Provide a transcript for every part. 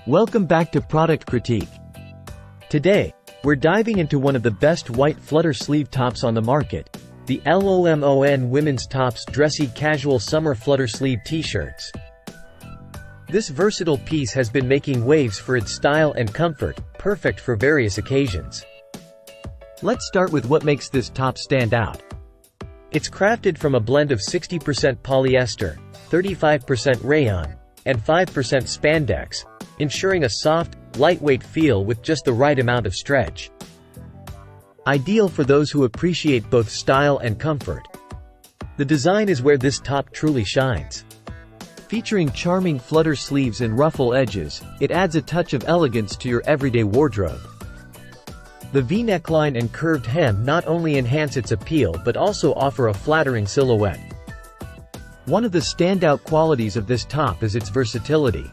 Welcome back to Product Critique. Today, we're diving into one of the best white flutter sleeve tops on the market, the LOMON Women's Tops Dressy Casual Summer Flutter Sleeve T-shirts. This versatile piece has been making waves for its style and comfort, perfect for various occasions. Let's start with what makes this top stand out. It's crafted from a blend of 60% polyester, 35% rayon, and 5% spandex, ensuring a soft, lightweight feel with just the right amount of stretch. Ideal for those who appreciate both style and comfort. The design is where this top truly shines. Featuring charming flutter sleeves and ruffle edges, it adds a touch of elegance to your everyday wardrobe. The V-neckline and curved hem not only enhance its appeal but also offer a flattering silhouette. One of the standout qualities of this top is its versatility.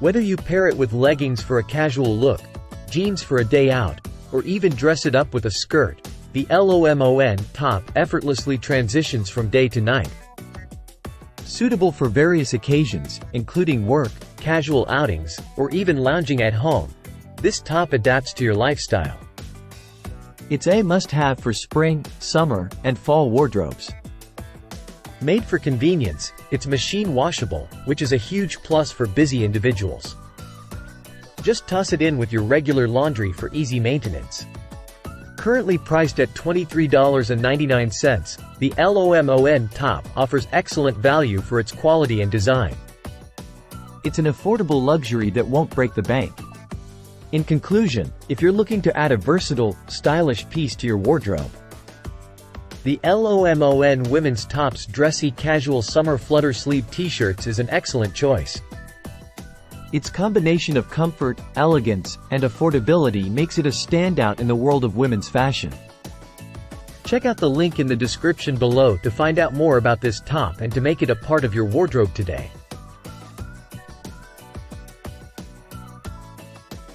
Whether you pair it with leggings for a casual look, jeans for a day out, or even dress it up with a skirt, the LOMON top effortlessly transitions from day to night. Suitable for various occasions, including work, casual outings, or even lounging at home, this top adapts to your lifestyle. It's a must-have for spring, summer, and fall wardrobes. Made for convenience, it's machine washable, which is a huge plus for busy individuals. Just toss it in with your regular laundry for easy maintenance. Currently priced at $23.99, the LOMON top offers excellent value for its quality and design. It's an affordable luxury that won't break the bank. In conclusion, if you're looking to add a versatile, stylish piece to your wardrobe, the LOMON Women's Tops Dressy Casual Summer Flutter Sleeve T-shirts is an excellent choice. Its combination of comfort, elegance, and affordability makes it a standout in the world of women's fashion. Check out the link in the description below to find out more about this top and to make it a part of your wardrobe today.